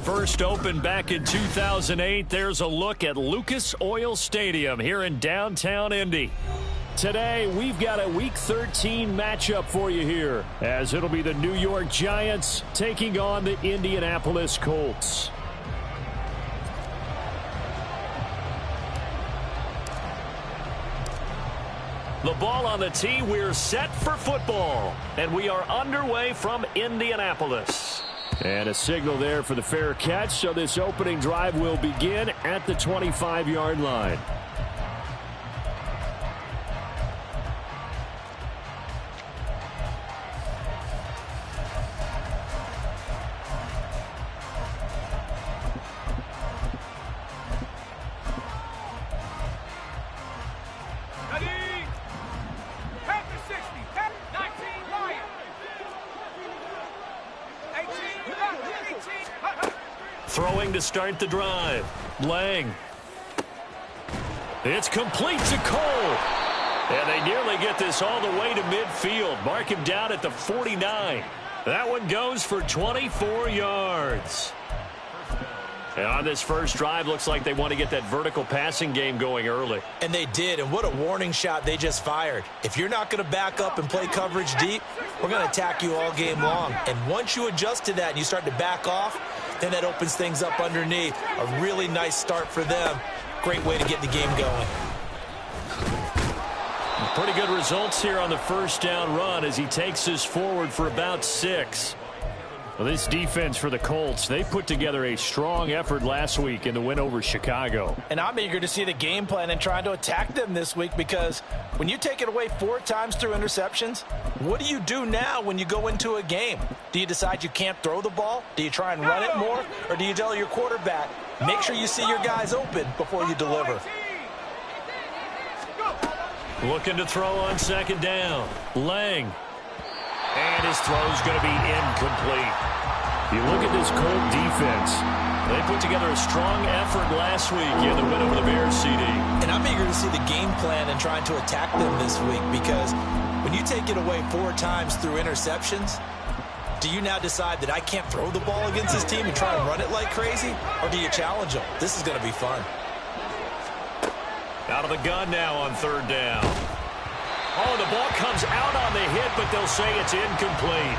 first opened back in 2008, there's a look at Lucas Oil Stadium here in downtown Indy. Today, we've got a Week 13 matchup for you here, as it'll be the New York Giants taking on the Indianapolis Colts. The ball on the tee, we're set for football, and we are underway from Indianapolis. And a signal there for the fair catch, so this opening drive will begin at the 25-yard line. Throwing to start the drive. Lang. It's complete to Cole. And they nearly get this all the way to midfield. Mark him down at the 49. That one goes for 24 yards. And on this first drive, looks like they want to get that vertical passing game going early. And they did, and what a warning shot they just fired. If you're not going to back up and play coverage deep, we're going to attack you all game long. And once you adjust to that and you start to back off, then that opens things up underneath. A really nice start for them. Great way to get the game going. Pretty good results here on the first down run as he takes us forward for about 6. Well, this defense for the Colts, they put together a strong effort last week in the win over Chicago. And I'm eager to see the game plan and trying to attack them this week, because when you take it away 4 times through interceptions, what do you do now when you go into a game? Do you decide you can't throw the ball? Do you try and run it more? Or do you tell your quarterback, make sure you see your guys open before you deliver? Looking to throw on second down. Lang. And his throw's going to be incomplete. You look at this Colt defense. They put together a strong effort last week in the win over the Bears, CD. And I'm eager to see the game plan and trying to attack them this week, because when you take it away 4 times through interceptions, do you now decide that I can't throw the ball against this team and try and run it like crazy? Or do you challenge them? This is going to be fun. Out of the gun now on third down. Oh, the ball comes out on the hit, but they'll say it's incomplete.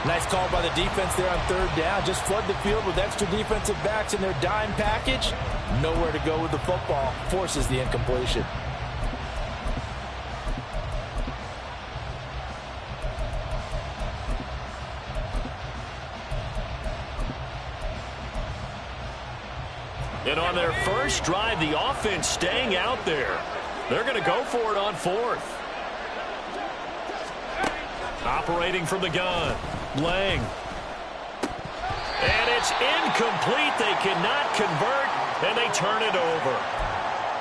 Nice call by the defense there on third down. Just flood the field with extra defensive backs in their dime package. Nowhere to go with the football. Forces the incompletion. And on their first drive, the offense staying out there. They're going to go for it on 4th. Operating from the gun. Lang. And it's incomplete. They cannot convert, and they turn it over.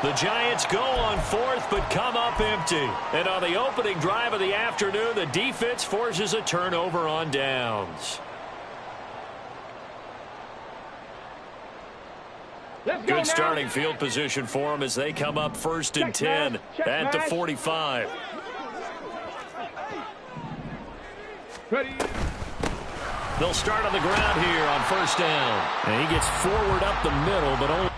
The Giants go on 4th, but come up empty. And on the opening drive of the afternoon, the defense forces a turnover on downs. Good starting field position for them as they come up 1st and 10 at the 45. Ready. They'll start on the ground here on first down. And he gets forward up the middle, but only...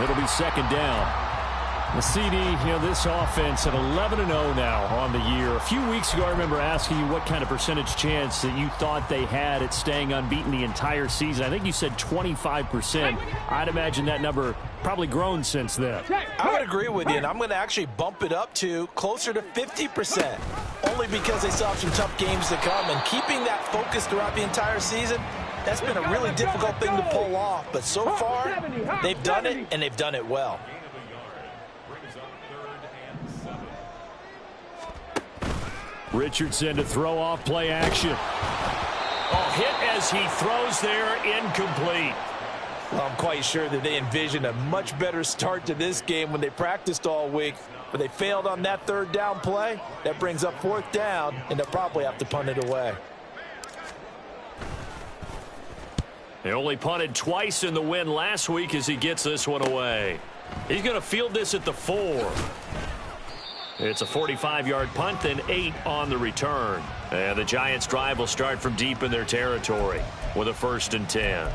It'll be second down. The CD, this offense at 11-0 now on the year. A few weeks ago, I remember asking you what kind of percentage chance that you thought they had at staying unbeaten the entire season. I think you said 25%. I'd imagine that number probably grown since then. I would agree with you, and I'm going to actually bump it up to closer to 50%, only because they still have some tough games to come, and keeping that focus throughout the entire season, that's been a really difficult thing to pull off. But so far, they've done it, and they've done it well. Richardson to throw off play action. Oh, hit as he throws there, incomplete. Well, I'm quite sure that they envisioned a much better start to this game when they practiced all week, but they failed on that third down play. That brings up fourth down, and they'll probably have to punt it away. They only punted twice in the win last week as he gets this one away. He's going to field this at the 4. It's a 45-yard punt, then 8 on the return. And the Giants' drive will start from deep in their territory with a 1st and 10.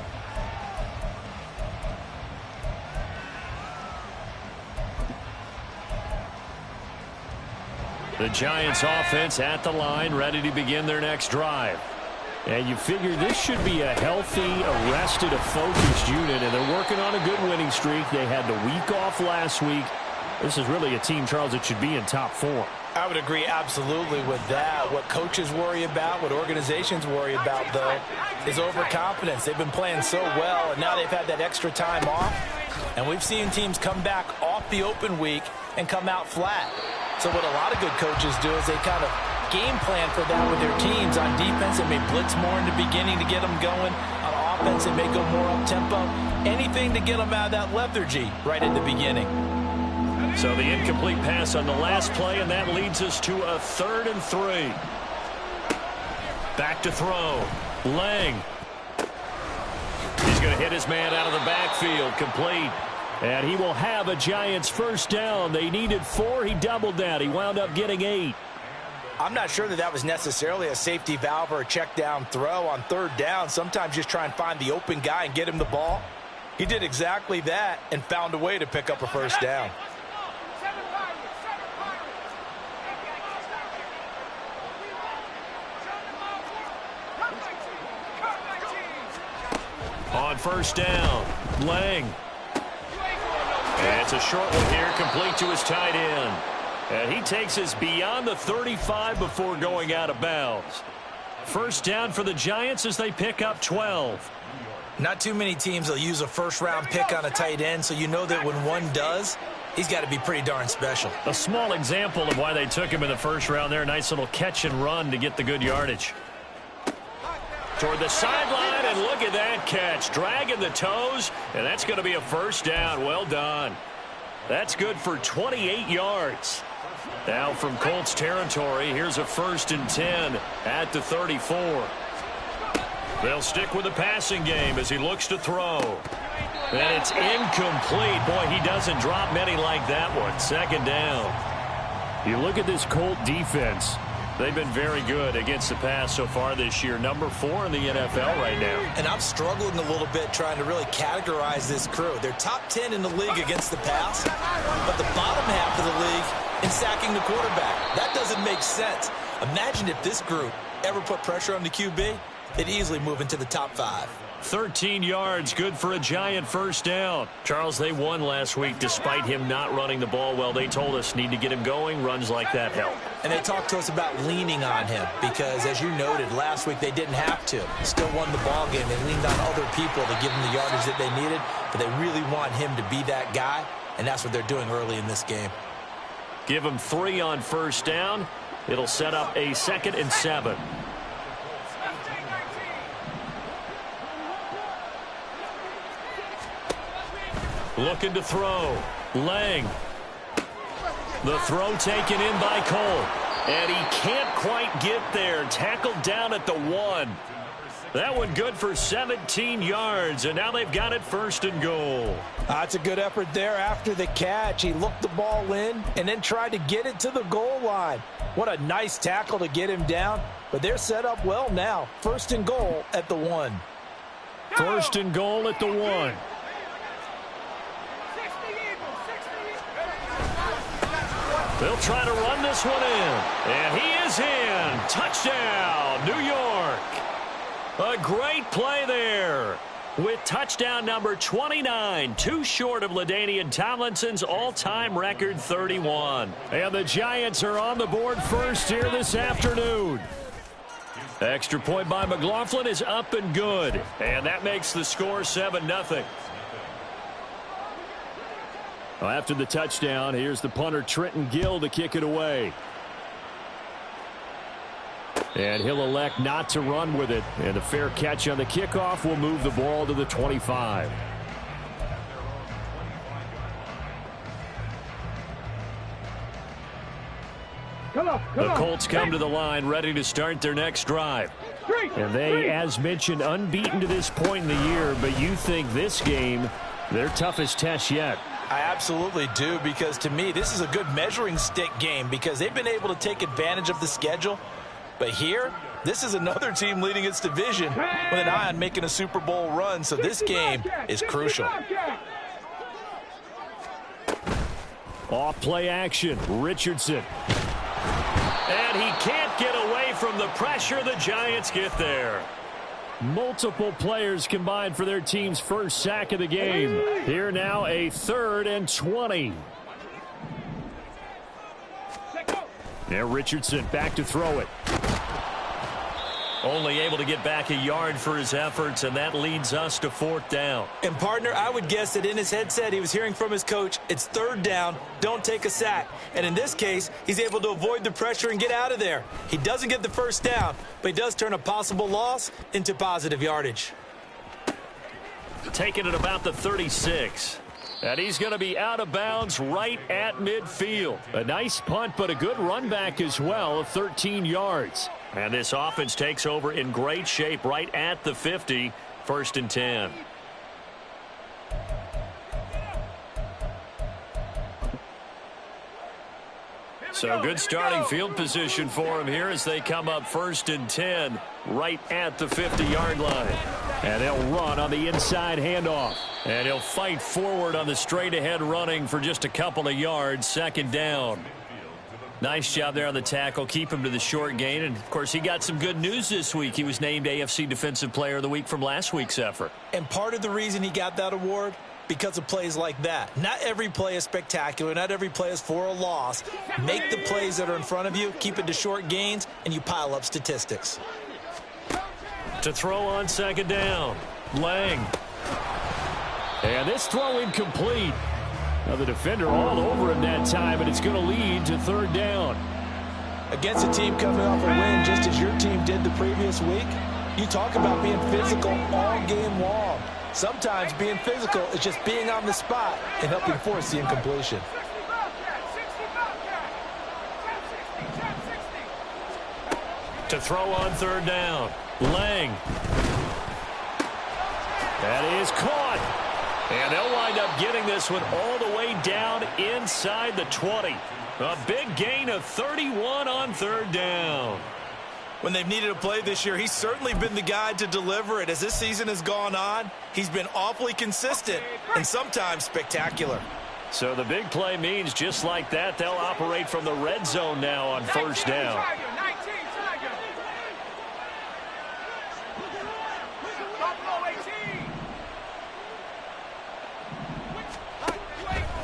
The Giants' offense at the line, ready to begin their next drive. And you figure this should be a healthy, arrested, focused unit, and they're working on a good winning streak. They had the week off last week. This is really a team, Charles, that should be in top 4. I would agree absolutely with that. What coaches worry about, what organizations worry about, though, is overconfidence. They've been playing so well, and now they've had that extra time off. And we've seen teams come back off the open week and come out flat. So what a lot of good coaches do is they kind of game plan for that with their teams. On defense, they may blitz more in the beginning to get them going. On offense, they may go more up-tempo. Anything to get them out of that lethargy right at the beginning. So the incomplete pass on the last play, and that leads us to a 3rd and 3. Back to throw. Lang. He's going to hit his man out of the backfield. Complete. And he will have a Giants 1st down. They needed 4. He doubled that. He wound up getting 8. I'm not sure that that was necessarily a safety valve or a check down throw on 3rd down. Sometimes just try and find the open guy and get him the ball. He did exactly that and found a way to pick up a 1st down. On 1st down, Lang. And it's a short one here, complete to his tight end. And he takes us beyond the 35 before going out of bounds. 1st down for the Giants as they pick up 12. Not too many teams will use a 1st-round pick on a tight end, so you know that when one does, he's got to be pretty darn special. A small example of why they took him in the 1st round there. Nice little catch and run to get the good yardage. Toward the sideline, and look at that catch. Dragging the toes, and that's going to be a 1st down. Well done. That's good for 28 yards. Now from Colts territory, here's a 1st and 10 at the 34. They'll stick with the passing game as he looks to throw. And it's incomplete. Boy, he doesn't drop many like that one. 2nd down. You look at this Colt defense. They've been very good against the pass so far this year. Number 4 in the NFL right now. And I'm struggling a little bit trying to really categorize this crew. They're top 10 in the league against the pass, but the bottom half of the league in sacking the quarterback. That doesn't make sense. Imagine if this group ever put pressure on the QB, they'd easily move into the top 5. 13 yards, good for a Giant 1st down. Charles, they won last week despite him not running the ball well. They told us need to get him going. Runs like that help. And they talked to us about leaning on him because, as you noted, last week they didn't have to. Still won the ball game. They leaned on other people to give them the yardage that they needed, but they really want him to be that guy, and that's what they're doing early in this game. Give him 3 on 1st down. It'll set up a 2nd and 7. Looking to throw. Lang. The throw taken in by Cole. And he can't quite get there. Tackled down at the 1. That one good for 17 yards. And now they've got it 1st and goal. That's a good effort there after the catch. He looked the ball in and then tried to get it to the goal line. What a nice tackle to get him down. But they're set up well now. 1st and goal at the 1. 1st and goal at the 1. They'll try to run this one in. And he is in. Touchdown, New York. A great play there. With touchdown number 29, too short of LaDainian Tomlinson's all-time record 31. And the Giants are on the board first here this afternoon. Extra point by McLaughlin is up and good. And that makes the score 7-0. After the touchdown, here's the punter Trenton Gill to kick it away. And he'll elect not to run with it. And a fair catch on the kickoff will move the ball to the 25. The Colts come to the line ready to start their next drive. And they, as mentioned, unbeaten to this point in the year, but you think this game, their toughest test yet. I absolutely do, because to me, this is a good measuring stick game because they've been able to take advantage of the schedule. But here, this is another team leading its division with an eye on making a Super Bowl run, so this game is crucial. Off play action, Richardson. And he can't get away from the pressure. The Giants get there. Multiple players combined for their team's first sack of the game. Here now, a 3rd and 20. There, Richardson back to throw it. Only able to get back a yard for his efforts, and that leads us to 4th down. And, partner, I would guess that in his headset he was hearing from his coach, it's 3rd down, don't take a sack. And in this case, he's able to avoid the pressure and get out of there. He doesn't get the first down, but he does turn a possible loss into positive yardage. Taking it about the 36. And he's going to be out of bounds right at midfield. A nice punt, but a good run back as well of 13 yards. And this offense takes over in great shape right at the 50, 1st and 10. So good starting field position for him here as they come up 1st and 10 right at the 50-yard line. And they'll run on the inside handoff. And he'll fight forward on the straight-ahead running for just a couple of yards, 2nd down. Nice job there on the tackle. Keep him to the short gain. And, of course, he got some good news this week. He was named AFC Defensive Player of the Week from last week's effort. And part of the reason he got that award, because of plays like that. Not every play is spectacular. Not every play is for a loss. Make the plays that are in front of you, keep it to short gains, and you pile up statistics. To throw on 2nd down, Lang. And this throw incomplete. Now the defender all over him that time, and it's going to lead to 3rd down. Against a team coming off a win just as your team did the previous week, you talk about being physical all game long. Sometimes being physical is just being on the spot and helping force the incompletion. To throw on 3rd down, Lang. That is caught. And they'll wind up getting this one all the way down inside the 20. A big gain of 31 on 3rd down. When they've needed a play this year, he's certainly been the guy to deliver it. As this season has gone on, he's been awfully consistent and sometimes spectacular. So the big play means just like that, they'll operate from the red zone now on 1st down.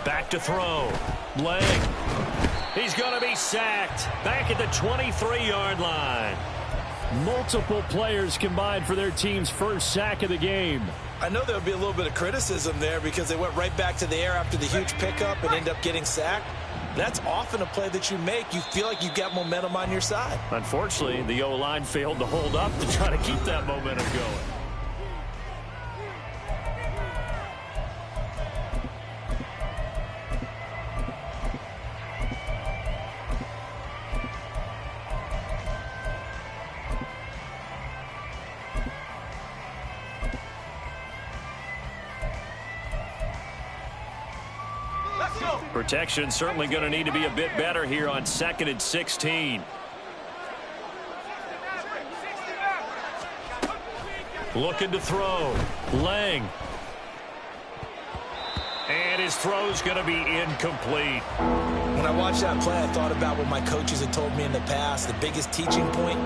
Back to throw. Lang. He's going to be sacked back at the 23-yard line. Multiple players combined for their team's first sack of the game. I know there'll be a little bit of criticism there because they went right back to the air after the huge pickup and end up getting sacked. That's often a play that you make. You feel like you've got momentum on your side. Unfortunately, the O-line failed to hold up to try to keep that momentum going. Protection certainly going to need to be a bit better here on 2nd and 16. Looking to throw. Lang. And his throw's going to be incomplete. When I watched that play, I thought about what my coaches had told me in the past. The biggest teaching point,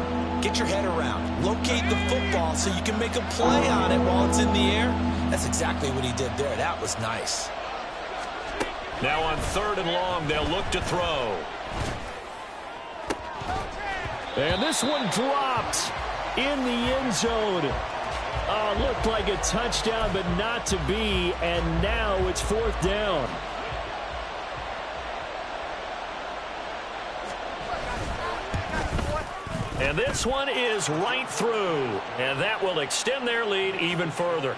get your head around. Locate the football so you can make a play on it while it's in the air. That's exactly what he did there. That was nice. Now on 3rd and long, they'll look to throw. And this one dropped in the end zone. Looked like a touchdown, but not to be. And now it's 4th down. And this one is right through. And that will extend their lead even further.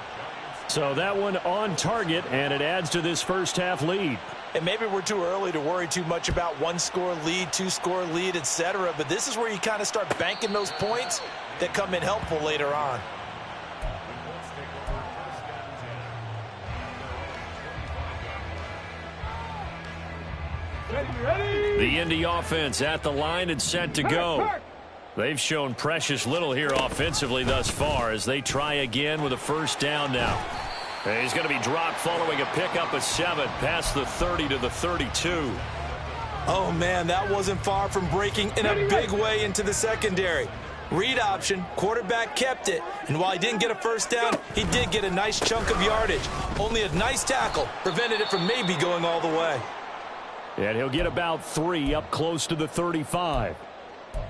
So that one on target, and it adds to this first half lead. And maybe we're too early to worry too much about one-score lead, two-score lead, etc. But this is where you kind of start banking those points that come in helpful later on. The Indy offense at the line and set to go. They've shown precious little here offensively thus far as they try again with a first down now. And he's going to be dropped following a pickup of 7 past the 30 to the 32. Oh, man, that wasn't far from breaking in a big way into the secondary. Read option, quarterback kept it, and while he didn't get a first down, he did get a nice chunk of yardage. Only a nice tackle prevented it from maybe going all the way. And he'll get about 3 up close to the 35.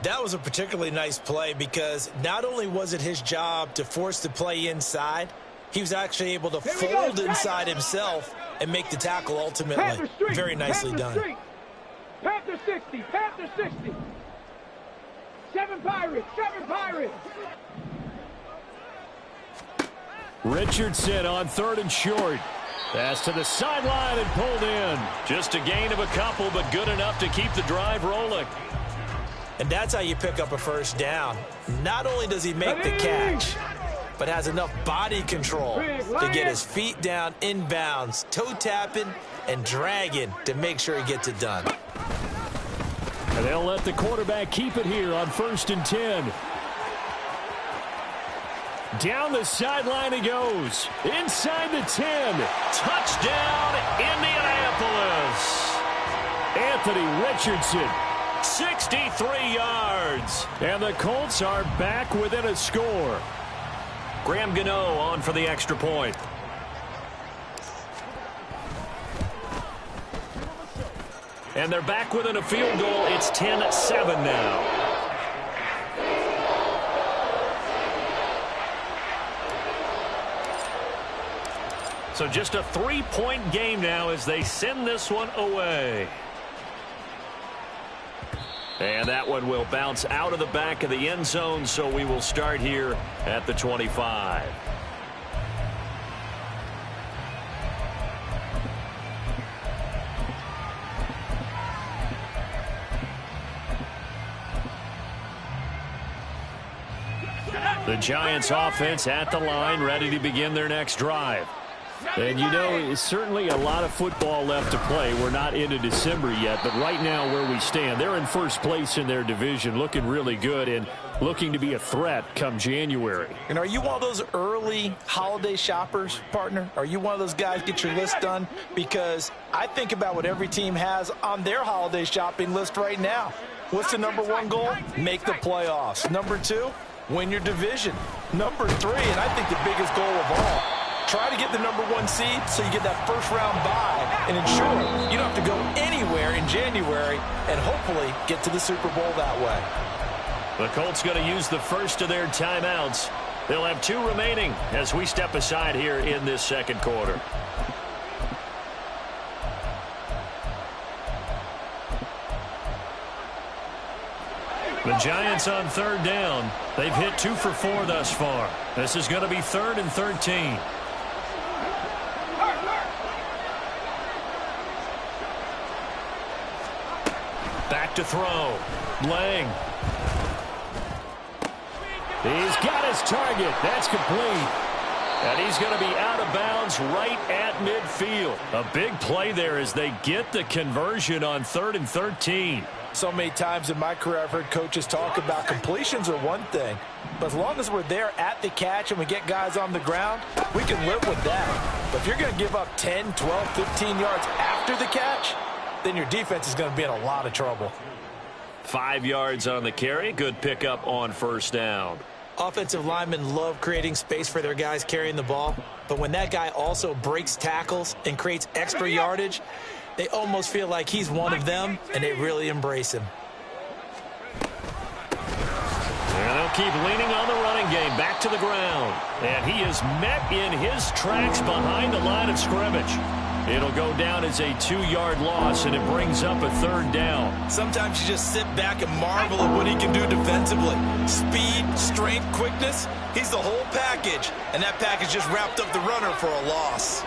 That was a particularly nice play because not only was it his job to force the play inside, he was actually able to fold inside himself and make the tackle ultimately. Very nicely done. Panther 60, Panther 60. 7 Pirates, 7 Pirates. Richardson on 3rd and short. Pass to the sideline and pulled in. Just a gain of a couple, but good enough to keep the drive rolling. And that's how you pick up a first down. Not only does he make the catch, but has enough body control to get his feet down inbounds, toe tapping and dragging to make sure he gets it done. And they'll let the quarterback keep it here on 1st and 10. Down the sideline he goes. Inside the 10. Touchdown, Indianapolis. Anthony Richardson, 63 yards. And the Colts are back within a score. Graham Gano on for the extra point. And they're back within a field goal. It's 10-7 now. So just a 3-point game now as they send this one away. And that one will bounce out of the back of the end zone, so we will start here at the 25. The Giants offense at the line, ready to begin their next drive. And you know, it's certainly a lot of football left to play. We're not into December yet, but right now where we stand, they're in first place in their division, looking really good and looking to be a threat come January. And are you one of those early holiday shoppers, partner? Are you one of those guys get your list done? Because I think about what every team has on their holiday shopping list right now. What's the #1 goal? Make the playoffs. #2, win your division. #3, and I think the biggest goal of all, try to get the #1 seed so you get that first-round bye and ensure you don't have to go anywhere in January and hopefully get to the Super Bowl that way. The Colts going to use the first of their timeouts. They'll have 2 remaining as we step aside here in this second quarter. The Giants on 3rd down. They've hit 2 for 4 thus far. This is going to be 3rd and 13. Back to throw. Lang. He's got his target. That's complete. And he's going to be out of bounds right at midfield. A big play there as they get the conversion on 3rd and 13. So many times in my career I've heard coaches talk about completions are one thing, but as long as we're there at the catch and we get guys on the ground, we can live with that. But if you're going to give up 10, 12, 15 yards after the catch, then your defense is going to be in a lot of trouble. 5 yards on the carry. Good pickup on 1st down. Offensive linemen love creating space for their guys carrying the ball, but when that guy also breaks tackles and creates extra yardage, they almost feel like he's one of them, and they really embrace him. And they'll keep leaning on the running game back to the ground. And he is met in his tracks behind the line of scrimmage. It'll go down as a 2-yard loss, and it brings up a 3rd down. Sometimes you just sit back and marvel at what he can do defensively. Speed, strength, quickness, he's the whole package. And that package just wrapped up the runner for a loss.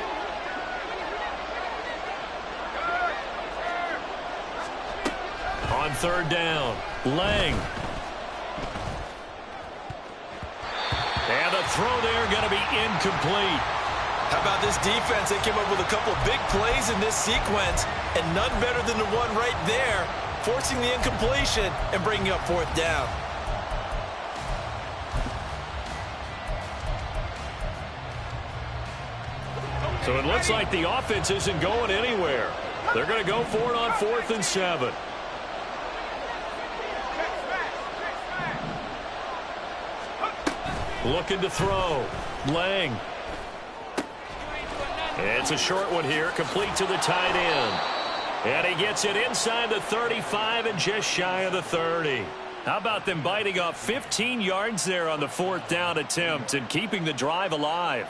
On 3rd down, Lang. And the throw there going to be incomplete. How about this defense? They came up with a couple of big plays in this sequence, and none better than the one right there, forcing the incompletion and bringing up 4th down. So it looks like the offense isn't going anywhere. They're going to go for it on 4th and 7. Looking to throw. Lang. It's a short one here, complete to the tight end. And he gets it inside the 35 and just shy of the 30. How about them biting off 15 yards there on the 4th down attempt and keeping the drive alive?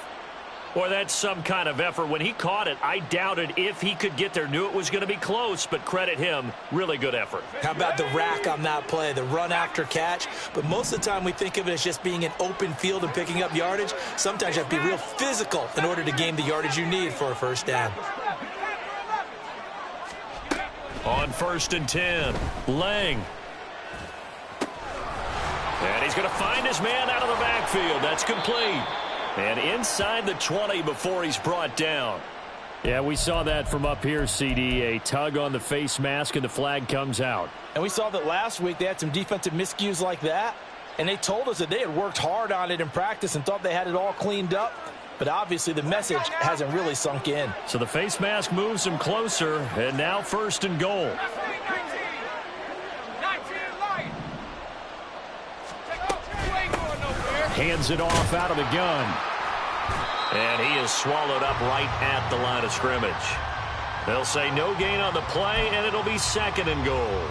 Boy, that's some kind of effort. When he caught it, I doubted if he could get there. Knew it was going to be close, but credit him. Really good effort. How about the rack on that play, the run after catch? But most of the time we think of it as just being an open field and picking up yardage. Sometimes you have to be real physical in order to gain the yardage you need for a 1st down. On 1st and 10, Lang. And he's going to find his man out of the backfield. That's complete. And inside the 20 before he's brought down. Yeah, we saw that from up here, CD. A tug on the face mask, and the flag comes out. And we saw that last week they had some defensive miscues like that. And they told us that they had worked hard on it in practice and thought they had it all cleaned up. But obviously the message hasn't really sunk in. So the face mask moves him closer, and now 1st and goal. Hands it off out of the gun. And he is swallowed up right at the line of scrimmage. They'll say no gain on the play, and it'll be 2nd and goal.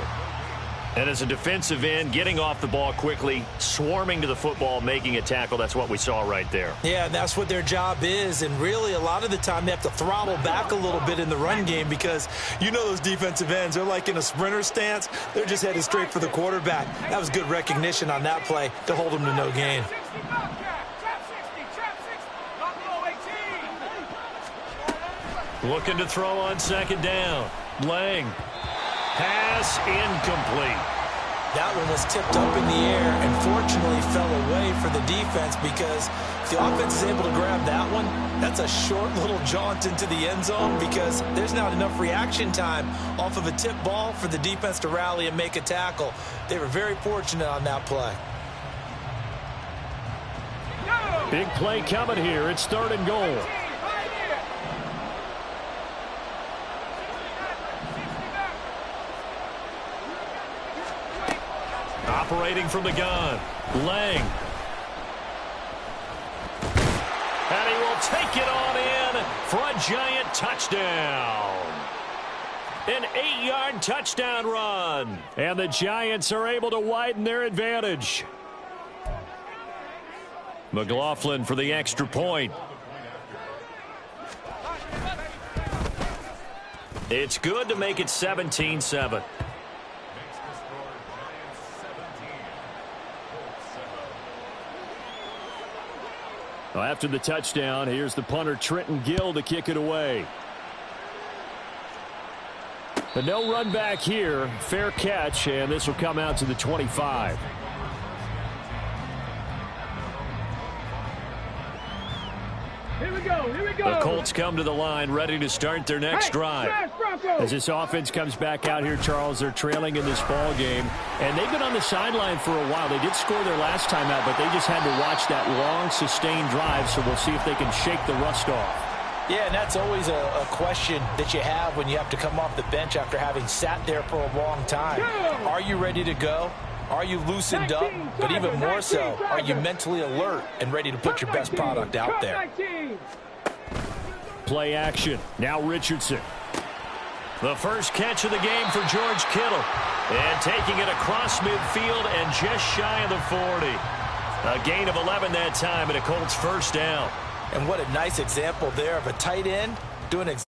And as a defensive end, getting off the ball quickly, swarming to the football, making a tackle, that's what we saw right there. Yeah, and that's what their job is. And really, a lot of the time, they have to throttle back a little bit in the run game because you know those defensive ends, they're like in a sprinter stance. They're just headed straight for the quarterback. That was good recognition on that play to hold them to no gain. Looking to throw on 2nd down. Lang. Pass incomplete. That one was tipped up in the air and fortunately fell away for the defense because if the offense is able to grab that one, that's a short little jaunt into the end zone because there's not enough reaction time off of a tip ball for the defense to rally and make a tackle. They were very fortunate on that play. Big play coming here. It's 3rd and goal. Operating from the gun, Lang. And he will take it on in for a giant touchdown. An 8-yard touchdown run. And the Giants are able to widen their advantage. McLaughlin for the extra point. It's good to make it 17-7. Well, after the touchdown, here's the punter Trenton Gill to kick it away. But no run back here. Fair catch, and this will come out to the 25. Here we go, here we go. The Colts come to the line, ready to start their next drive. As this offense comes back out here, Charles, they're trailing in this ball game. And they've been on the sideline for a while. They did score their last time out, but they just had to watch that long, sustained drive, so we'll see if they can shake the rust off. Yeah, and that's always a question that you have when you have to come off the bench after having sat there for a long time. Are you ready to go? Are you loosened up? But even more so, are you mentally alert and ready to put your best product out there? Play action. Now Richardson. The first catch of the game for George Kittle. And taking it across midfield and just shy of the 40. A gain of 11 that time and a Colts 1st down. And what a nice example there of a tight end doing exactly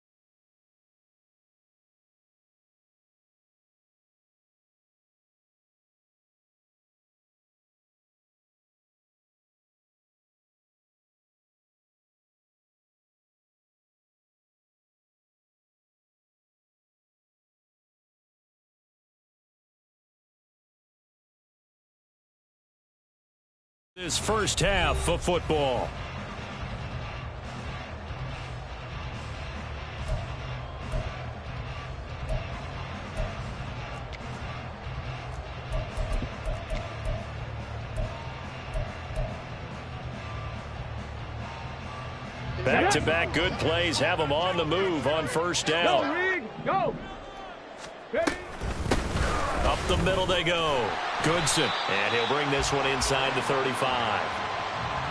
This first half of football. Back-to-back good plays have them on the move on first down. Go, Reed, go. Ready? Up the middle they go. Goodson, and he'll bring this one inside the 35.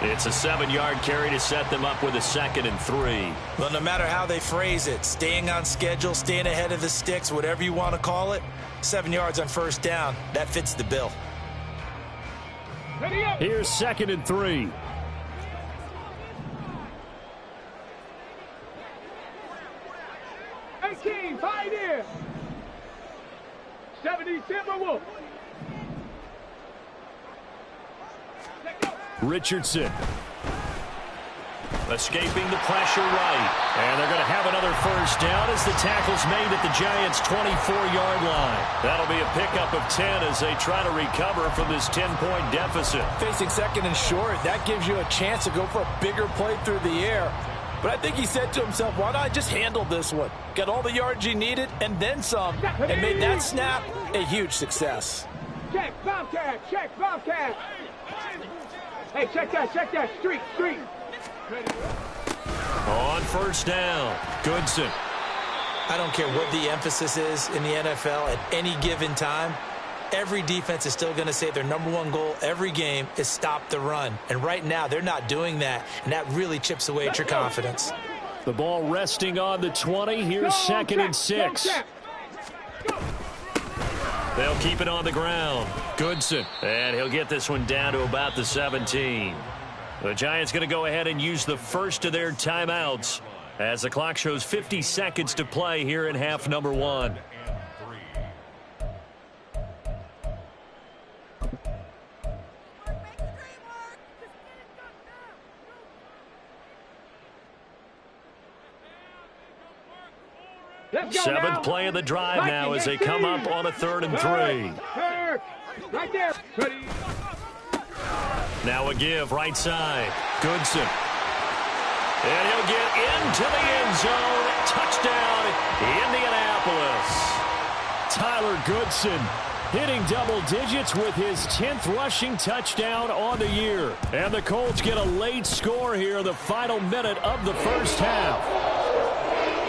It's a 7-yard carry to set them up with a 2nd and 3. Well, no matter how they phrase it, staying on schedule, staying ahead of the sticks, whatever you want to call it, 7 yards on first down, that fits the bill. Ready up. Here's 2nd and 3. 18, fight in. 70 Timberwolves. Richardson. Escaping the pressure right. And they're going to have another first down as the tackle's made at the Giants' 24-yard line. That'll be a pickup of 10 as they try to recover from this 10-point deficit. Facing 2nd and short, that gives you a chance to go for a bigger play through the air. But I think he said to himself, why not just handle this one? Got all the yards he needed and then some, and made that snap a huge success. Check, Bobcat, check, Bobcat. Hey, check that, street. On first down, Goodson. I don't care what the emphasis is in the NFL at any given time. Every defense is still going to say their #1 goal every game is stop the run. And right now, they're not doing that, and that really chips away at your confidence. The ball resting on the 20. Here's 2nd and 6. They'll keep it on the ground. Goodson. And he'll get this one down to about the 17. The Giants going to go ahead and use the first of their timeouts as the clock shows 50 seconds to play here in half number 1. Seventh play of the drive now as they come up on a 3rd and 3. Right there. Ready. Now a give right side. Goodson. And he'll get into the end zone. Touchdown, Indianapolis. Tyler Goodson hitting double digits with his 10th rushing touchdown on the year. And the Colts get a late score here in the final minute of the first half.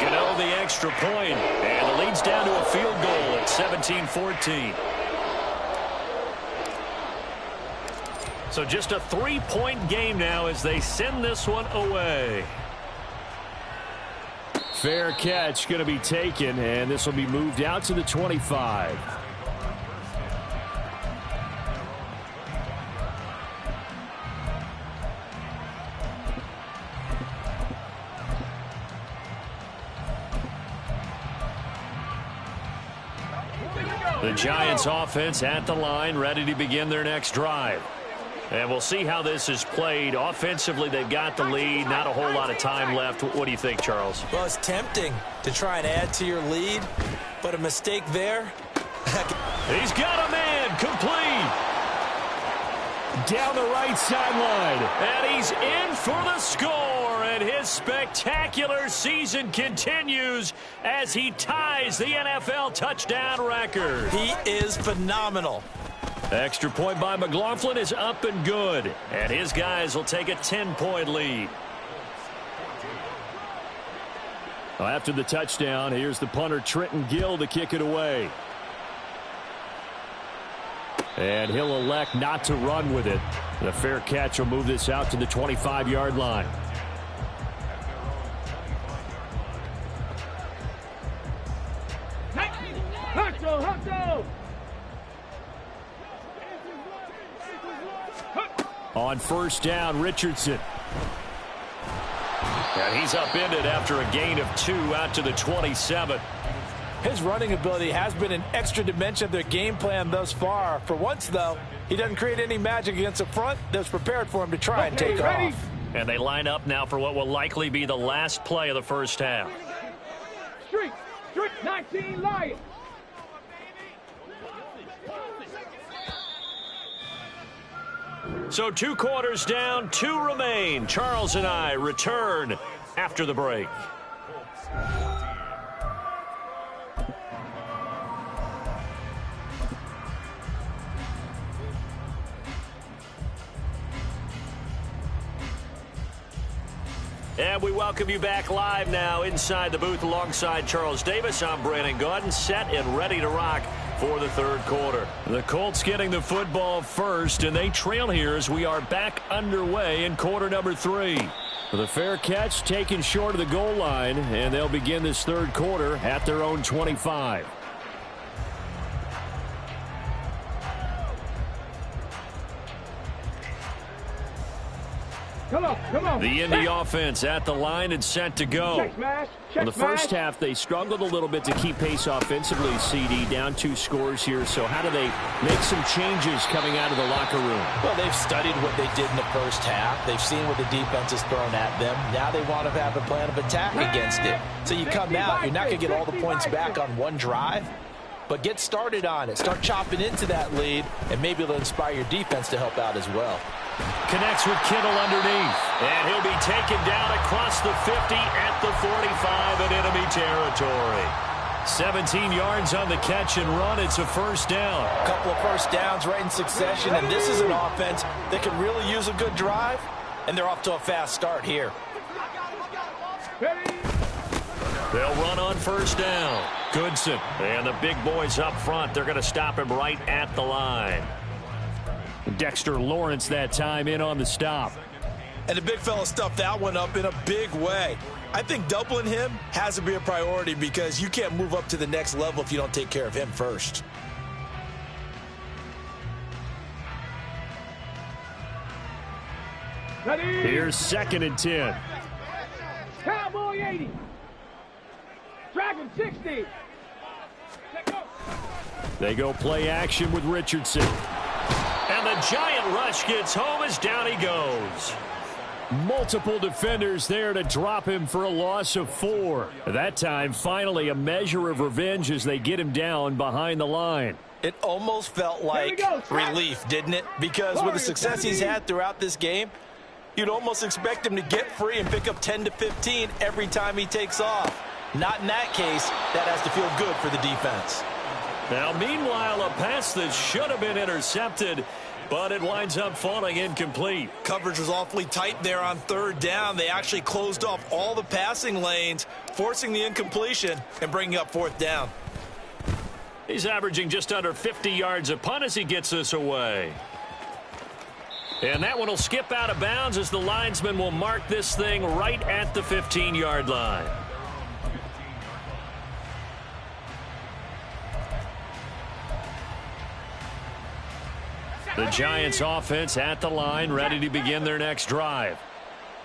Gano the extra point, and the lead's down to a field goal at 17-14. So just a 3-point game now as they send this one away. Fair catch going to be taken, and this will be moved out to the 25. The Giants offense at the line, ready to begin their next drive. And we'll see how this is played. Offensively, they've got the lead. Not a whole lot of time left. What do you think, Charles? Well, it's tempting to try and add to your lead, but a mistake there. He's got a man complete. Down the right sideline. And he's in for the score. And his spectacular season continues as he ties the NFL touchdown record. He is phenomenal. Extra point by McLaughlin is up and good. And his guys will take a 10-point lead. Well, after the touchdown, here's the punter Trenton Gill to kick it away. And he'll elect not to run with it. The fair catch will move this out to the 25-yard line. On first down, Richardson. And he's upended after a gain of 2 out to the 27. His running ability has been an extra dimension of their game plan thus far. For once, though, he doesn't create any magic against the front that's prepared for him to try and take off. And they line up now for what will likely be the last play of the first half. Street 19 Lions. So 2 quarters down, 2 remain. Charles and I return after the break. And we welcome you back live now inside the booth alongside Charles Davis. I'm Brandon Gaudin, set and ready to rock for the 3rd quarter. The Colts getting the football first, and they trail here as we are back underway in quarter number 3. The fair catch taken short of the goal line, and they'll begin this 3rd quarter at their own 25. Come on. The Indy offense at the line and set to go. Check smash. In the first half, they struggled a little bit to keep pace offensively, CD, down 2 scores here. So how do they make some changes coming out of the locker room? Well, they've studied what they did in the first half. They've seen what the defense has thrown at them. Now they want to have a plan of attack against it. So you come out, you're not going to get all the points back on one drive, but get started on it. Start chopping into that lead, and maybe it'll inspire your defense to help out as well. Connects with Kittle underneath. And he'll be taken down across the 50 at the 45 in enemy territory. 17 yards on the catch and run. It's a first down. A couple of first downs right in succession, and this is an offense that can really use a good drive, and they're off to a fast start here. They'll run on first down. Goodson and the big boys up front. They're going to stop him right at the line. Dexter Lawrence that time in on the stop. And the big fella stuffed that one up in a big way. I think doubling him has to be a priority because you can't move up to the next level if you don't take care of him first. Here's 2nd and 10. Cowboy 80. Dragon 60. They go play action with Richardson. And the giant rush gets home as down he goes. Multiple defenders there to drop him for a loss of 4. That time, finally, a measure of revenge as they get him down behind the line. It almost felt like relief, didn't it? Because with the success he's had throughout this game, you'd almost expect him to get free and pick up 10 to 15 every time he takes off. Not in that case. That has to feel good for the defense. Now, meanwhile, a pass that should have been intercepted, but it winds up falling incomplete. Coverage was awfully tight there on 3rd down. They actually closed off all the passing lanes, forcing the incompletion and bringing up 4th down. He's averaging just under 50 yards a punt as he gets this away. And that one will skip out of bounds as the linesman will mark this thing right at the 15-yard line. The Giants offense at the line, ready to begin their next drive.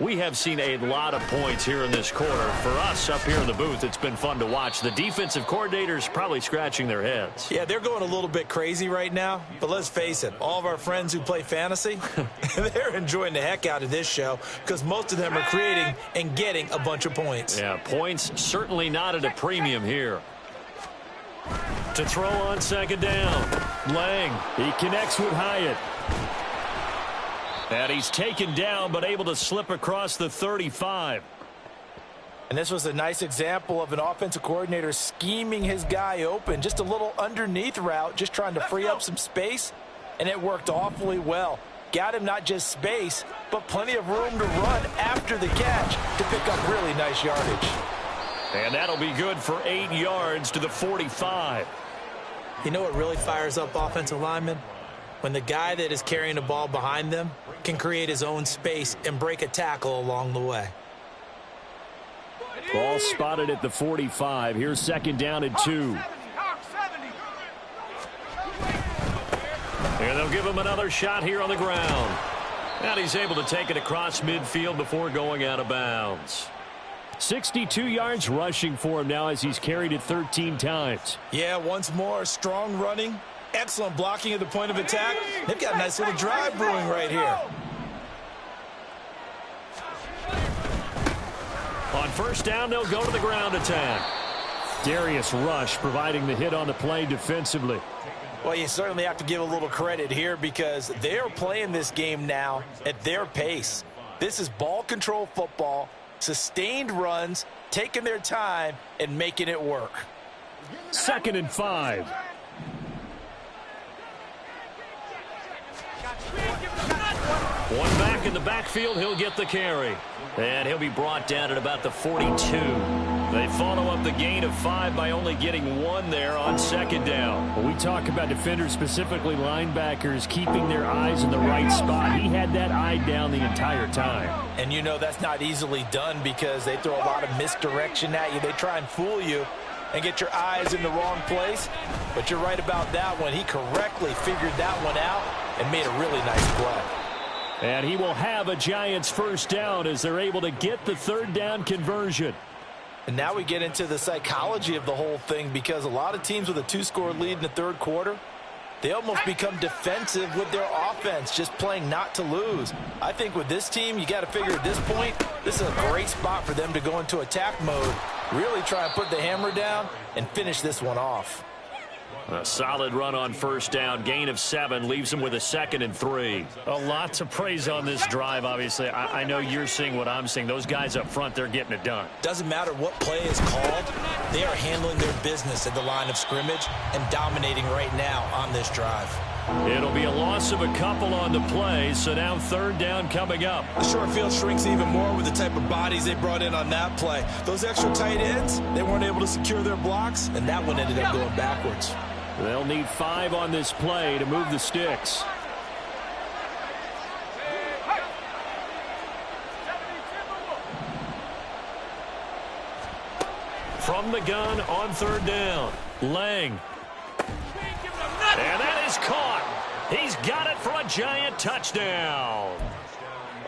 We have seen a lot of points here in this quarter. For us up here in the booth, it's been fun to watch. The defensive coordinators probably scratching their heads. Yeah, they're going a little bit crazy right now, but let's face it, all of our friends who play fantasy, they're enjoying the heck out of this show because most of them are creating and getting a bunch of points. Yeah, points certainly not at a premium here. To throw on 2nd down. Lang, he connects with Hyatt. And he's taken down but able to slip across the 35. And this was a nice example of an offensive coordinator scheming his guy open. Just a little underneath route, just trying to free up some space, and it worked awfully well. Got him not just space, but plenty of room to run after the catch to pick up really nice yardage. And that'll be good for 8 yards to the 45. You know what really fires up offensive linemen? When the guy that is carrying the ball behind them can create his own space and break a tackle along the way. Ball spotted at the 45. Here's 2nd down and 2. And they'll give him another shot here on the ground. And he's able to take it across midfield before going out of bounds. 62 yards rushing for him now as he's carried it 13 times. Yeah, once more, strong running, excellent blocking at the point of attack. They've got a nice little drive brewing right here. On 1st down, they'll go to the ground attack. Darius Rush providing the hit on the play defensively. Well, you certainly have to give a little credit here because they're playing this game now at their pace. This is ball control football, sustained runs, taking their time, and making it work. 2nd and 5. One back in the backfield, he'll get the carry. And he'll be brought down at about the 42. They follow up the gain of 5 by only getting 1 there on 2nd down. When we talk about defenders, specifically linebackers, keeping their eyes in the right spot, he had that eye down the entire time. And you know that's not easily done because they throw a lot of misdirection at you. They try and fool you and get your eyes in the wrong place. But you're right about that one. He correctly figured that one out and made a really nice play. And he will have a Giants first down as they're able to get the 3rd down conversion. And now we get into the psychology of the whole thing because a lot of teams with a 2-score lead in the 3rd quarter, they almost become defensive with their offense, just playing not to lose. I think with this team, you got to figure at this point, this is a great spot for them to go into attack mode, really try and put the hammer down and finish this one off. A solid run on 1st down. Gain of 7 leaves them with a 2nd and 3. A lot to praise on this drive, obviously. I know you're seeing what I'm seeing. Those guys up front, they're getting it done. Doesn't matter what play is called. They are handling their business at the line of scrimmage and dominating right now on this drive. It'll be a loss of a couple on the play, so now 3rd down coming up. The short field shrinks even more with the type of bodies they brought in on that play. Those extra tight ends, they weren't able to secure their blocks, and that one ended up going backwards. They'll need 5 on this play to move the sticks. From the gun on 3rd down, Lang. And that is caught. He's got it for a Giant touchdown.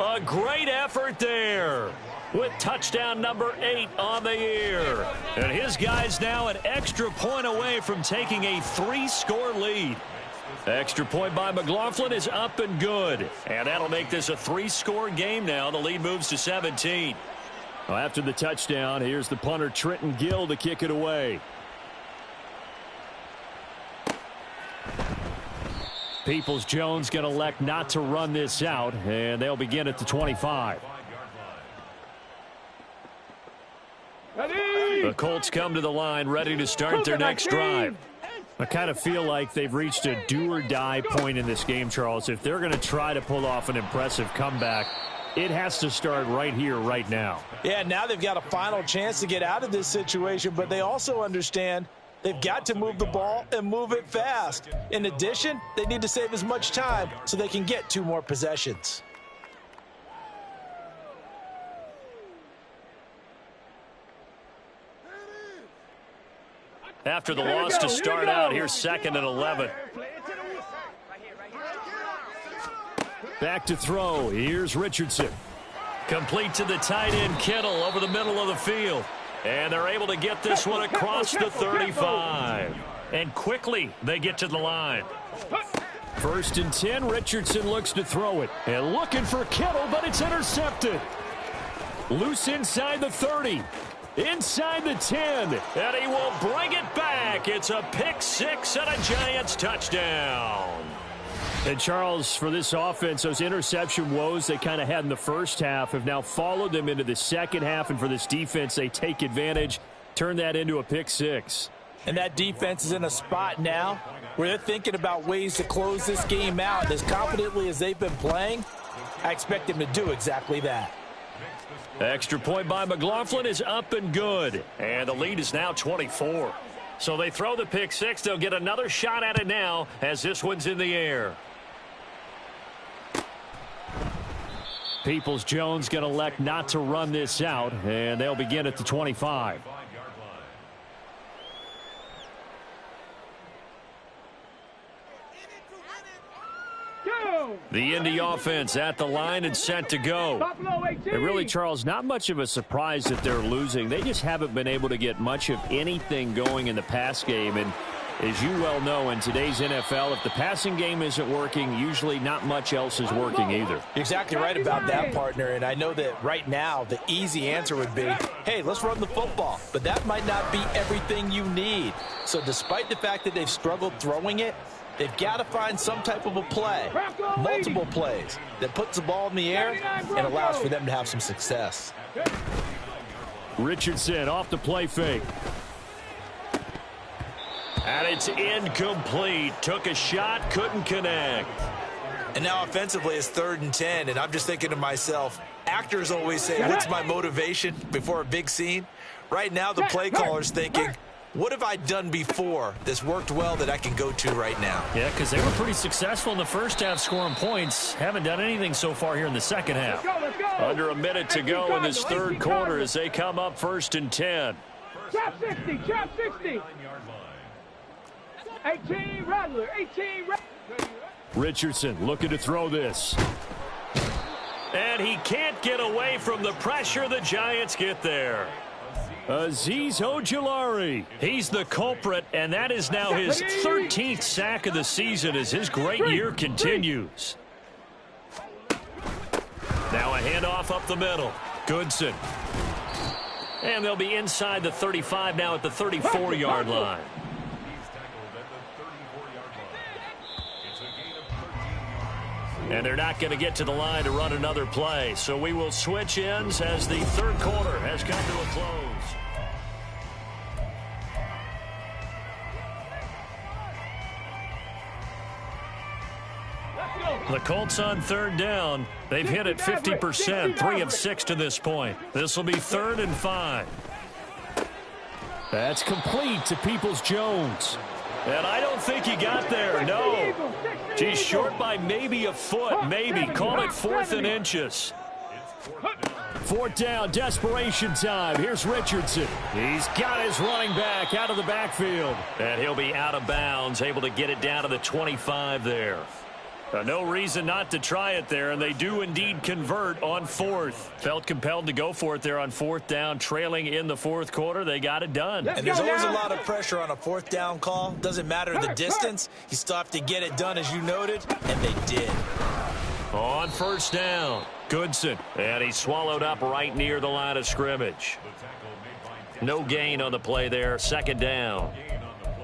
A great effort there with touchdown number 8 on the year. And his guy's now an extra point away from taking a 3-score lead. Extra point by McLaughlin is up and good. And that'll make this a 3-score game now. The lead moves to 17. Well, after the touchdown, here's the punter Trenton Gill to kick it away. Peoples-Jones going to elect not to run this out, and they'll begin at the 25. The Colts come to the line ready to start their next drive. I kind of feel like they've reached a do-or-die point in this game, Charles. If they're going to try to pull off an impressive comeback, it has to start right here, right now. Yeah, now they've got a final chance to get out of this situation, but they also understand they've got to move the ball and move it fast. In addition, they need to save as much time so they can get 2 more possessions. After the loss to start out, here's 2nd and 11. Back to throw. Here's Richardson. Complete to the tight end, Kittle, over the middle of the field. And they're able to get this one across the 35. And quickly, they get to the line. 1st and 10, Richardson looks to throw it. And looking for Kittle, but it's intercepted. Loose inside the 30. Inside the 10, and he will bring it back. It's a pick 6 and a Giants touchdown. And Charles, for this offense, those interception woes they kind of had in the first half have now followed them into the second half, and for this defense, they take advantage, turn that into a pick 6. And that defense is in a spot now where they're thinking about ways to close this game out. And as confidently as they've been playing, I expect them to do exactly that. Extra point by McLaughlin is up and good. And the lead is now 24. So they throw the pick 6. They'll get another shot at it now as this one's in the air. Peoples-Jones going to elect not to run this out, and they'll begin at the 25. The Indy offense at the line and set to go. And really, Charles, not much of a surprise that they're losing. They just haven't been able to get much of anything going in the pass game. And As you well know, in today's NFL, if the passing game isn't working, usually not much else is working either. You're exactly right about that, partner. And I know that right now the easy answer would be, hey, let's run the football. But that might not be everything you need. So despite the fact that they've struggled throwing it, they've got to find some type of a play, multiple plays, that puts the ball in the air and allows for them to have some success. Richardson off the play fake. And it's incomplete. Took a shot, couldn't connect. And now offensively it's 3rd and 10, and I'm just thinking to myself, actors always say, what's my motivation before a big scene? Right now the play caller's thinking, what have I done before that's worked well that I can go to right now? Yeah, because they were pretty successful in the first half scoring points. Haven't done anything so far here in the second half. Let's go. Under a minute to go in this third quarter as they come up 1st and 10. Trap 60, trap 60. 18, Rattler, 18, Richardson looking to throw this. And he can't get away from the pressure. The Giants get there. Azeez Ojulari, he's the culprit, and that is now his 13th sack of the season as his great year continues. Now a handoff up the middle. Goodson. And they'll be inside the 35 now at the 34-yard line. And they're not going to get to the line to run another play. So we will switch ends as the third quarter has come to a close. The Colts on 3rd down. They've hit it 50%, 3 of 6 to this point. This will be 3rd and 5. That's complete to Peoples-Jones. And I don't think he got there, no. He's short by maybe a foot, maybe. Call it 4th and inches. 4th down, desperation time. Here's Richardson. He's got his running back out of the backfield. And he'll be out of bounds, able to get it down to the 25 there. No reason not to try it there, and they do indeed convert on 4th. Felt compelled to go for it there on 4th down, trailing in the 4th quarter. They got it done. And there's always a lot of pressure on a 4th down call. Doesn't matter the distance. You still have to get it done, as you noted, and they did. On 1st down, Goodson, and he swallowed up right near the line of scrimmage. No gain on the play there, 2nd down.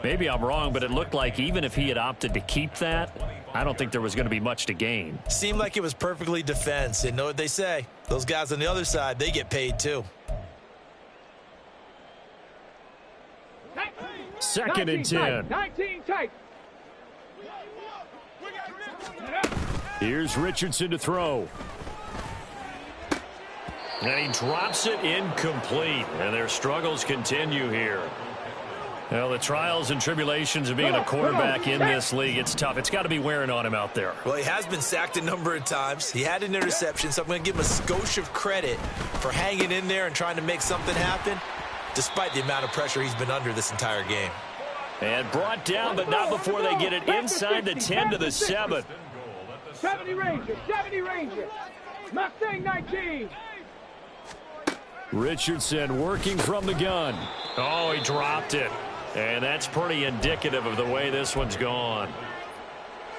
Maybe I'm wrong, but it looked like even if he had opted to keep that, I don't think there was going to be much to gain. Seemed like it was perfectly defense. And know what they say? Those guys on the other side, they get paid too. 2nd and 10. 19 tight. Here's Richardson to throw. And he drops it incomplete. And their struggles continue here. Well, the trials and tribulations of being a quarterback in this league, it's tough. It's got to be wearing on him out there. Well, he has been sacked a number of times. He had an interception, so I'm going to give him a skosh of credit for hanging in there and trying to make something happen, despite the amount of pressure he's been under this entire game. And brought down, but not before they get it inside the 10 to the 7. 70 Ranger, 70 Ranger. Mustang 19. Richardson working from the gun. Oh, he dropped it. And that's pretty indicative of the way this one's gone.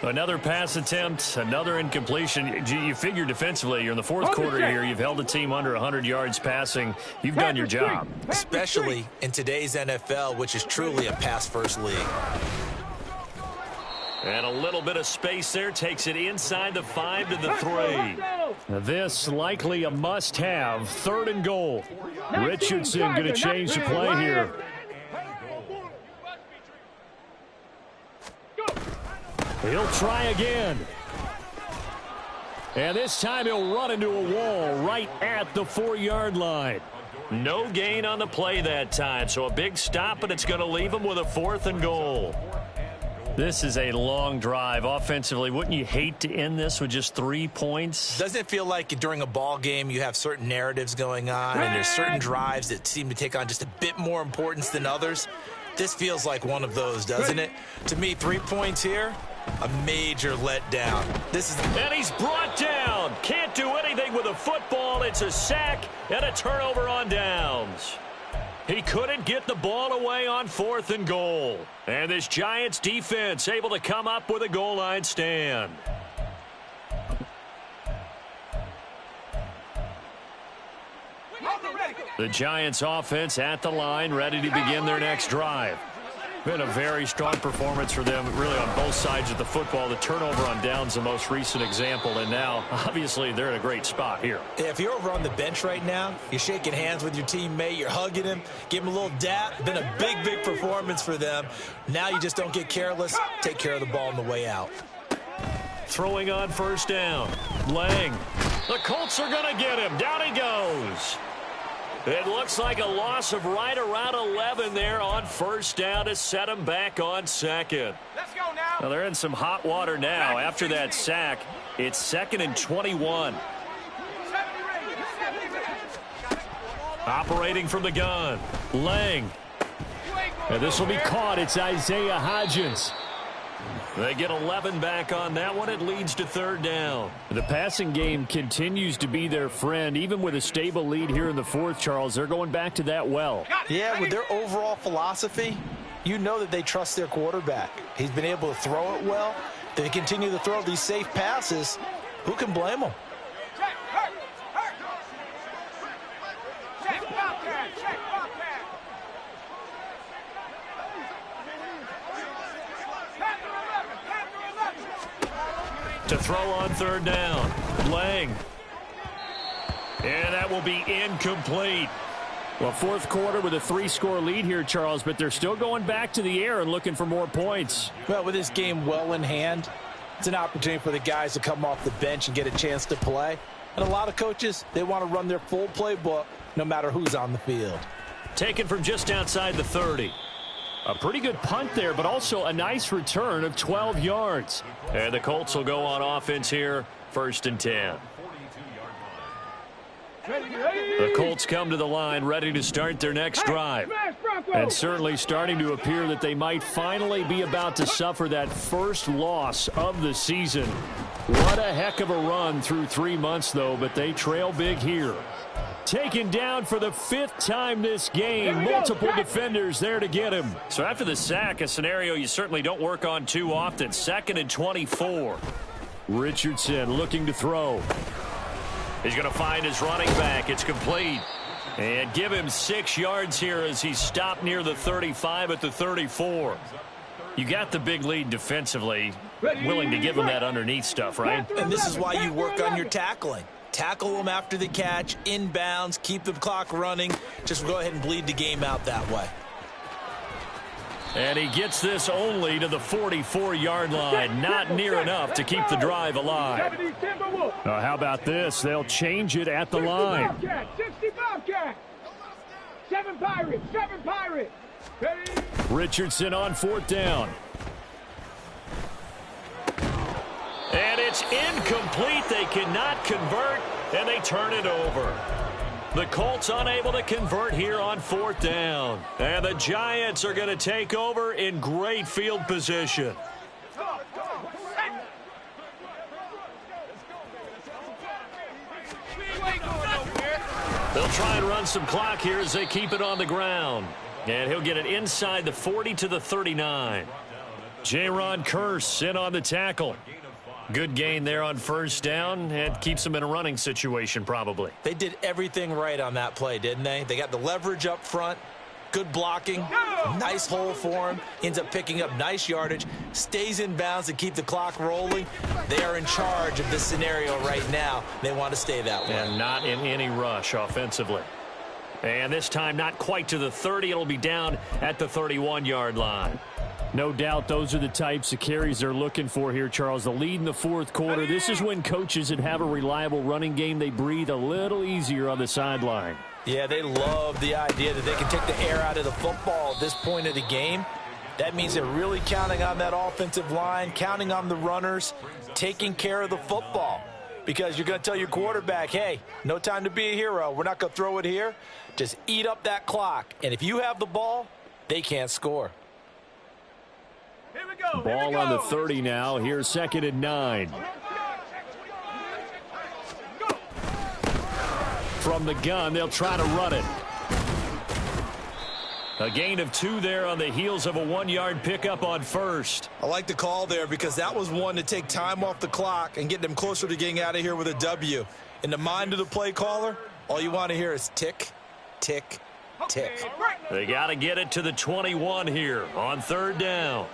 Another pass attempt, another incompletion. You figure defensively, you're in the 4th quarter here. You've held a team under 100 yards passing. You've done your job. Especially in today's NFL, which is truly a pass-first league. And a little bit of space there. Takes it inside the 5 to the 3. Now this likely a must-have. 3rd and goal. Richardson going to change the play here. He'll try again. And this time he'll run into a wall right at the 4-yard line. No gain on the play that time. So a big stop, but it's going to leave him with a 4th and goal. This is a long drive offensively. Wouldn't you hate to end this with just 3 points? Doesn't it feel like during a ball game you have certain narratives going on and there's certain drives that seem to take on just a bit more importance than others? This feels like one of those, doesn't it? To me, 3 points here, a major letdown. And he's brought down. Can't do anything with a football. It's a sack and a turnover on downs. He couldn't get the ball away on 4th and goal. And this Giants defense able to come up with a goal line stand. The Giants offense at the line, ready to begin their next drive. Been a very strong performance for them, really, on both sides of the football. The turnover on downs, the most recent example, and now, obviously, they're in a great spot here. Yeah, if you're over on the bench right now, you're shaking hands with your teammate, you're hugging him, give him a little dap. Been a big, big performance for them. Now you just don't get careless. Take care of the ball on the way out. Throwing on 1st down. Lang. The Colts are going to get him. Down he goes. It looks like a loss of right around 11 there on 1st down to set him back on 2nd. Let's go now. Now they're in some hot water now. After that sack, it's 2nd and 21. Operating from the gun. Lang. And this will be caught. It's Isaiah Hodgins. They get 11 back on that one. It leads to 3rd down. The passing game continues to be their friend. Even with a stable lead here in the 4th, Charles, they're going back to that well. Yeah, with their overall philosophy, you know that they trust their quarterback. He's been able to throw it well. They continue to throw these safe passes. Who can blame them? To throw on 3rd down. Lang. And that will be incomplete. Well, 4th quarter with a 3-score lead here, Charles, but they're still going back to the air and looking for more points. Well, with this game well in hand, it's an opportunity for the guys to come off the bench and get a chance to play. And a lot of coaches, they want to run their full playbook no matter who's on the field. Taken from just outside the 30. A pretty good punt there, but also a nice return of 12 yards. And the Colts will go on offense here, 1st and 10. The Colts come to the line ready to start their next drive. And certainly starting to appear that they might finally be about to suffer that first loss of the season. What a heck of a run through 3 months, though, but they trail big here. Taken down for the 5th time this game. Multiple defenders there to get him. So after the sack, a scenario you certainly don't work on too often. 2nd and 24. Richardson looking to throw. He's going to find his running back. It's complete. And give him 6 yards here as he's stopped near the 35 at the 34. You got the big lead defensively. Willing to give him that underneath stuff, right? And this is why you work on your tackling. Tackle them after the catch, inbounds, keep the clock running. Just go ahead and bleed the game out that way. And he gets this only to the 44-yard line. Not near enough to keep the drive alive. How about this? They'll change it at the line. 60 Bobcat. 7 Pirates. 7 Pirates. Richardson on 4th down. And it's incomplete. They cannot convert, and they turn it over. The Colts unable to convert here on 4th down. And the Giants are going to take over in great field position. They'll try and run some clock here as they keep it on the ground. And he'll get it inside the 40 to the 39. Jaron Kearse in on the tackle. Good gain there on 1st down, and keeps them in a running situation probably. They did everything right on that play, didn't they? They got the leverage up front, good blocking, nice hole for him, ends up picking up nice yardage, stays in bounds to keep the clock rolling. They are in charge of this scenario right now. They want to stay that way. And not in any rush offensively. And this time not quite to the 30. It'll be down at the 31-yard line. No doubt those are the types of carries they're looking for here, Charles. The lead in the 4th quarter. This is when coaches that have a reliable running game, they breathe a little easier on the sideline. Yeah, they love the idea that they can take the air out of the football at this point of the game. That means they're really counting on that offensive line, counting on the runners, taking care of the football. Because you're going to tell your quarterback, hey, no time to be a hero. We're not going to throw it here. Just eat up that clock. And if you have the ball, they can't score. Ball on the 30 now. Here's 2nd and 9. From the gun, they'll try to run it. A gain of 2 there on the heels of a 1-yard pickup on first. I like the call there because that was one to take time off the clock and get them closer to getting out of here with a W. In the mind of the play caller, all you want to hear is tick, tick, tick. They got to get it to the 21 here on 3rd down.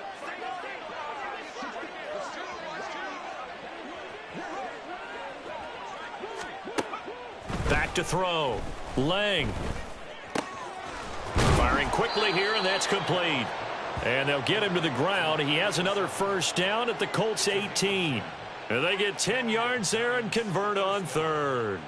Back to throw. Lang. Firing quickly here, and that's complete. And they'll get him to the ground. He has another first down at the Colts 18. And they get 10 yards there and convert on 3rd.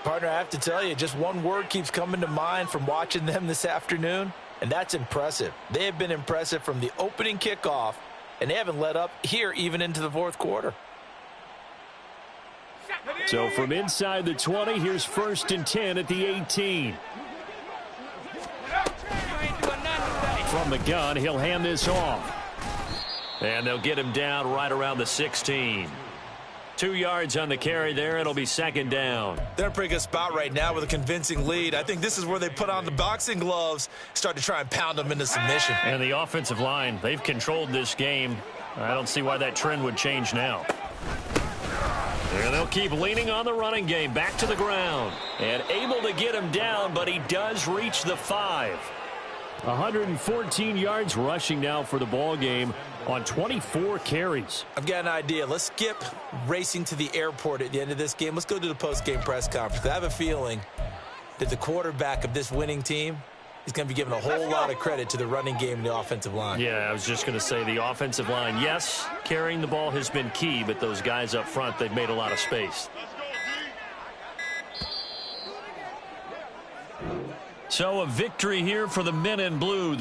Partner, I have to tell you, just one word keeps coming to mind from watching them this afternoon, and that's impressive. They have been impressive from the opening kickoff, and they haven't let up here even into the 4th quarter. So from inside the 20, here's 1st and 10 at the 18. From the gun, he'll hand this off. And they'll get him down right around the 16. 2 yards on the carry there. It'll be 2nd down. They're in a pretty good spot right now with a convincing lead. I think this is where they put on the boxing gloves, start to try and pound them into submission. And the offensive line, they've controlled this game. I don't see why that trend would change now. And they'll keep leaning on the running game. Back to the ground. And able to get him down, but he does reach the 5. 114 yards rushing now for the ball game on 24 carries. I've got an idea. Let's skip racing to the airport at the end of this game. Let's go to the post-game press conference. I have a feeling that the quarterback of this winning team is going to be given a whole lot of credit to the running game and the offensive line. Yeah, I was just going to say the offensive line, yes, carrying the ball has been key, but those guys up front, they've made a lot of space. So a victory here for the men in blue.